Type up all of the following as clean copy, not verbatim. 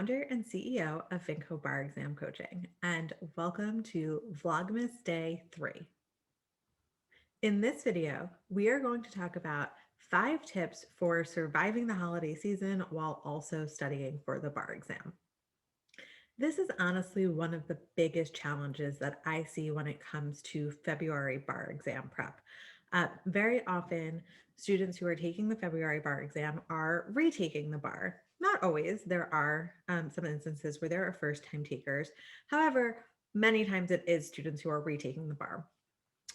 founder and CEO of Vinco Bar Exam Coaching, and welcome to Vlogmas Day 3. In this video, we are going to talk about 5 tips for surviving the holiday season while also studying for the bar exam. This is honestly one of the biggest challenges that I see when it comes to February bar exam prep. Very often, students who are taking the February bar exam are retaking the bar. Not always. There are some instances where there are first-time takers. However, many times it is students who are retaking the bar.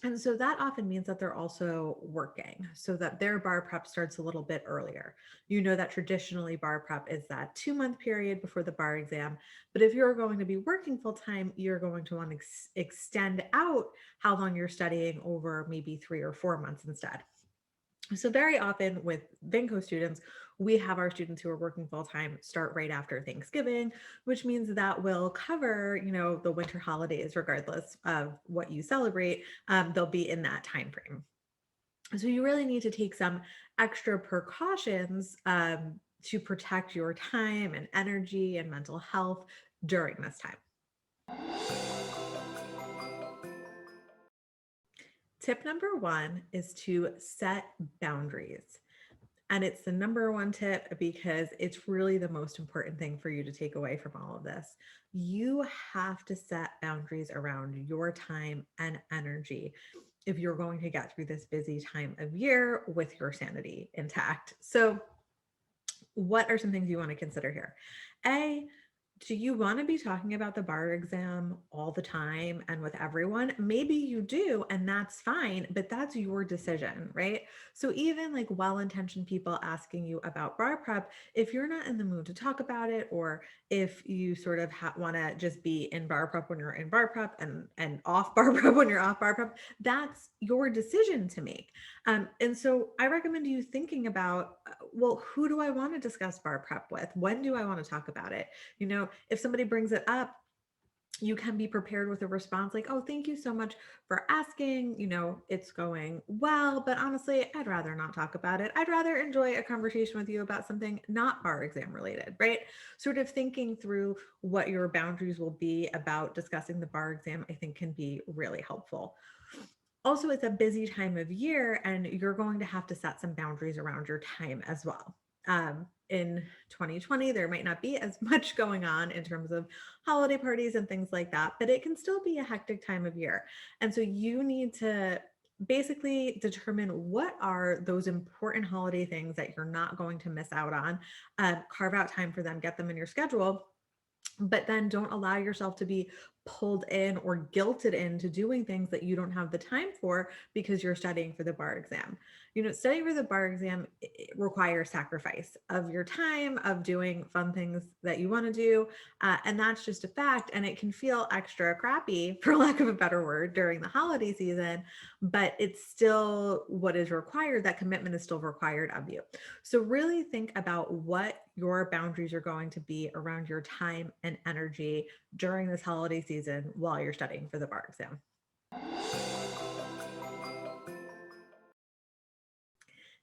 And so that often means that they're also working so that their bar prep starts a little bit earlier. You know that traditionally bar prep is that 2-month period before the bar exam. But if you're going to be working full time, you're going to want to extend out how long you're studying over maybe 3 or 4 months instead. So very often with Vinco students, we have our students who are working full time start right after Thanksgiving, which means that will cover, the winter holidays, regardless of what you celebrate. They'll be in that time frame. So you really need to take some extra precautions to protect your time and energy and mental health during this time. Tip number 1 is to set boundaries. And it's the number 1 tip because it's really the most important thing for you to take away from all of this. You have to set boundaries around your time and energy if you're going to get through this busy time of year with your sanity intact. So, what are some things you want to consider here? Do you want to be talking about the bar exam all the time and with everyone? Maybe you do, and that's fine, but that's your decision, right? So even like well-intentioned people asking you about bar prep, if you're not in the mood to talk about it, or if you sort of want to just be in bar prep when you're in bar prep and off bar prep when you're off bar prep, that's your decision to make. And so I recommend you thinking about, well, who do I want to discuss bar prep with? When do I want to talk about it? If somebody brings it up, you can be prepared with a response like, oh, thank you so much for asking. It's going well, but honestly, I'd rather not talk about it. I'd rather enjoy a conversation with you about something not bar exam related, right? Sort of thinking through what your boundaries will be about discussing the bar exam, I think can be really helpful. Also, it's a busy time of year and you're going to have to set some boundaries around your time as well. In 2020, there might not be as much going on in terms of holiday parties and things like that, but it can still be a hectic time of year. And so you need to basically determine what are those important holiday things that you're not going to miss out on, carve out time for them, get them in your schedule, but then don't allow yourself to be pulled in or guilted into doing things that you don't have the time for because you're studying for the bar exam. Studying for the bar exam requires sacrifice of your time, of doing fun things that you want to do. And that's just a fact. And it can feel extra crappy, for lack of a better word, during the holiday season, but it's still what is required. That commitment is still required of you. So really think about what your boundaries are going to be around your time and energy during this holiday season while you're studying for the bar exam.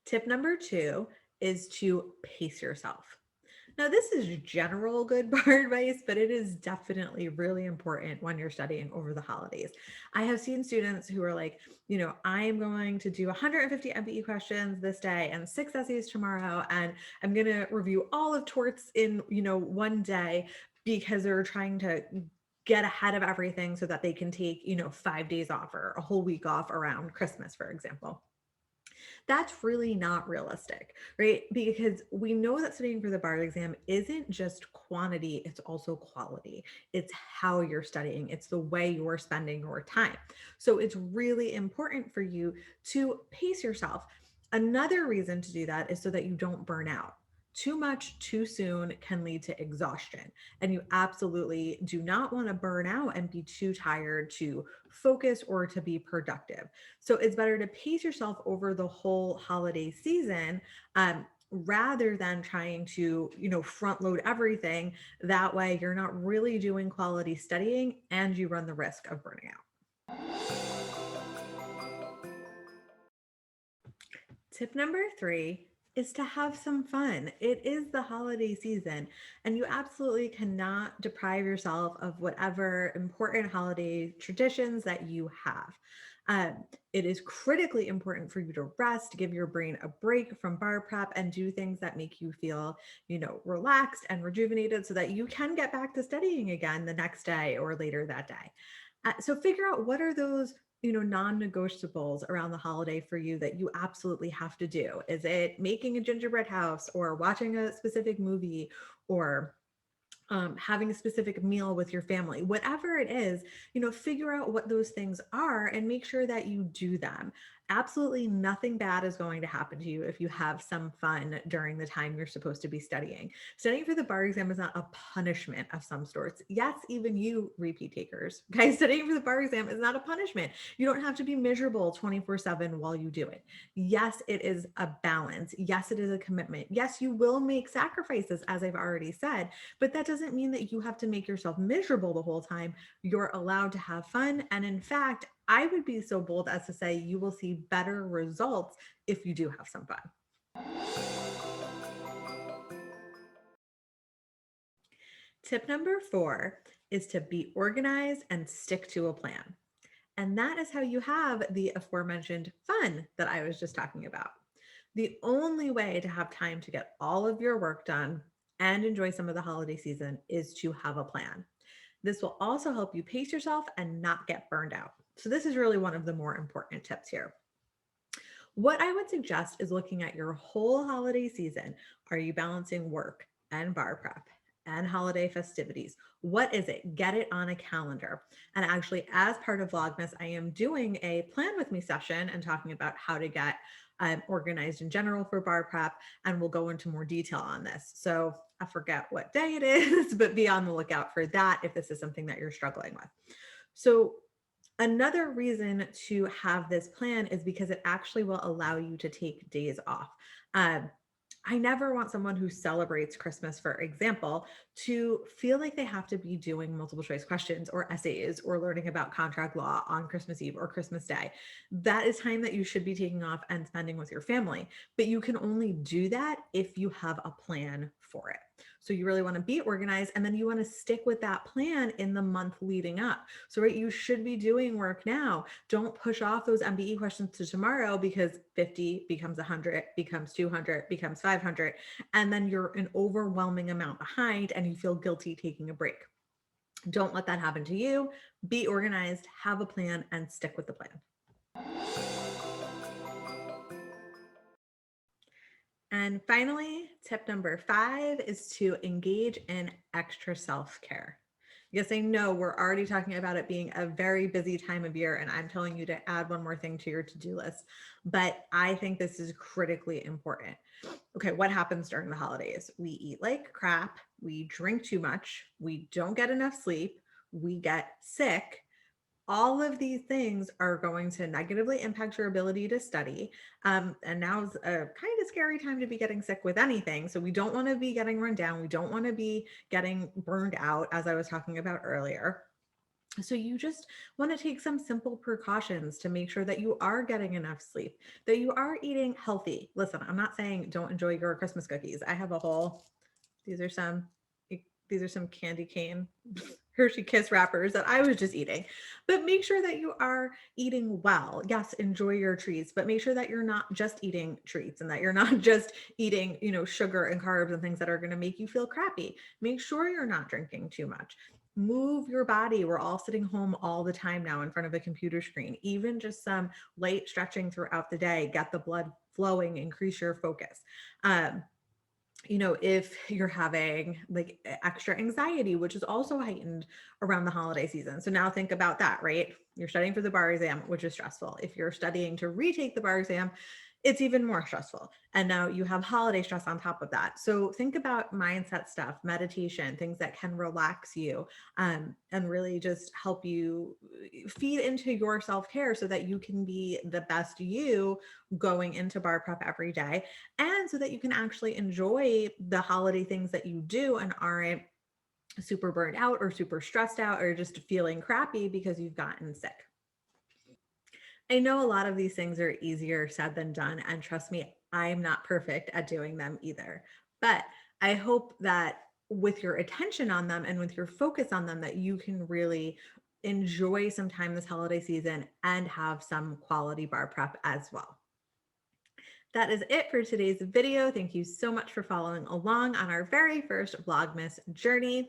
Tip number 2 is to pace yourself. Now, this is general good bar advice, but it is definitely really important when you're studying over the holidays. I have seen students who are like, I am going to do 150 MBE questions this day and 6 essays tomorrow, and I'm going to review all of torts in, one day because they're trying to get ahead of everything so that they can take, 5 days off or a whole week off around Christmas, for example. That's really not realistic, right? Because we know that studying for the bar exam isn't just quantity, it's also quality. It's how you're studying, it's the way you're spending your time. So it's really important for you to pace yourself. Another reason to do that is so that you don't burn out. Too much too soon can lead to exhaustion. And you absolutely do not want to burn out and be too tired to focus or to be productive. So it's better to pace yourself over the whole holiday season, rather than trying to, front load everything. That way you're not really doing quality studying and you run the risk of burning out. Tip number 3 is to have some fun. It is the holiday season, and you absolutely cannot deprive yourself of whatever important holiday traditions that you have. It is critically important for you to rest, give your brain a break from bar prep, and do things that make you feel, relaxed and rejuvenated so that you can get back to studying again the next day or later that day. So figure out what are those non-negotiables around the holiday for you that you absolutely have to do. Is it making a gingerbread house or watching a specific movie or having a specific meal with your family, whatever it is, figure out what those things are and make sure that you do them. Absolutely nothing bad is going to happen to you if you have some fun during the time you're supposed to be studying. Studying for the bar exam is not a punishment of some sorts. Yes, even you repeat takers, okay, studying for the bar exam is not a punishment. You don't have to be miserable 24/7 while you do it. Yes, it is a balance. Yes, it is a commitment. Yes, you will make sacrifices, as I've already said, but that doesn't mean that you have to make yourself miserable the whole time. You're allowed to have fun. And in fact, I would be so bold as to say you will see better results if you do have some fun. Tip number 4 is to be organized and stick to a plan. And that is how you have the aforementioned fun that I was just talking about. The only way to have time to get all of your work done and enjoy some of the holiday season is to have a plan. This will also help you pace yourself and not get burned out. So, this is really one of the more important tips here. What I would suggest is looking at your whole holiday season. Are you balancing work and bar prep and holiday festivities? What is it? Get it on a calendar. And actually, as part of Vlogmas, I am doing a plan with me session and talking about how to get organized in general for bar prep. And we'll go into more detail on this. So I forget what day it is, but be on the lookout for that if this is something that you're struggling with. So another reason to have this plan is because it actually will allow you to take days off. Um, I never want someone who celebrates Christmas, for example, to feel like they have to be doing multiple choice questions or essays or learning about contract law on Christmas Eve or Christmas Day. That is time that you should be taking off and spending with your family. But you can only do that if you have a plan for it. So you really want to be organized and then you want to stick with that plan in the month leading up. So, right, you should be doing work now. Don't push off those MBE questions to tomorrow because 50 becomes 100, becomes 200, becomes 500. And then you're an overwhelming amount behind and you feel guilty taking a break. Don't let that happen to you. Be organized, have a plan, and stick with the plan. And finally, tip number 5 is to engage in extra self care. Yes, I know we're already talking about it being a very busy time of year, and I'm telling you to add one more thing to your to do list. But I think this is critically important. Okay, what happens during the holidays? We eat like crap, we drink too much, we don't get enough sleep, we get sick. All of these things are going to negatively impact your ability to study. And now is a kind of scary time to be getting sick with anything. So we don't want to be getting run down. We don't want to be getting burned out, as I was talking about earlier. So you just want to take some simple precautions to make sure that you are getting enough sleep, that you are eating healthy. Listen, I'm not saying don't enjoy your Christmas cookies. I have a whole, these are some these are some candy cane Hershey Kiss wrappers that I was just eating. But make sure that you are eating well. Yes, enjoy your treats, but make sure that you're not just eating treats and that you're not just eating, sugar and carbs and things that are going to make you feel crappy. Make sure you're not drinking too much. Move your body. We're all sitting home all the time now in front of a computer screen. Even just some light stretching throughout the day, get the blood flowing, increase your focus. If you're having like extra anxiety, which is also heightened around the holiday season. So now think about that, right? You're studying for the bar exam, which is stressful. If you're studying to retake the bar exam, it's even more stressful. And now you have holiday stress on top of that. So think about mindset stuff, meditation, things that can relax you, and really just help you feed into your self-care so that you can be the best you going into bar prep every day. And so that you can actually enjoy the holiday things that you do and aren't super burned out or super stressed out or just feeling crappy because you've gotten sick. I know a lot of these things are easier said than done. And trust me, I'm not perfect at doing them either. But I hope that with your attention on them and with your focus on them, that you can really enjoy some time this holiday season and have some quality bar prep as well. That is it for today's video. Thank you so much for following along on our very first Vlogmas journey.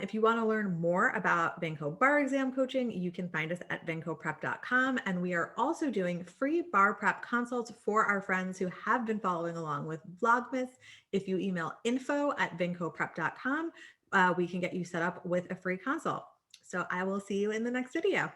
If you want to learn more about Vinco bar exam coaching, you can find us at vincoprep.com. And we are also doing free bar prep consults for our friends who have been following along with Vlogmas. If you email info@vincoprep.com, we can get you set up with a free consult. So I will see you in the next video.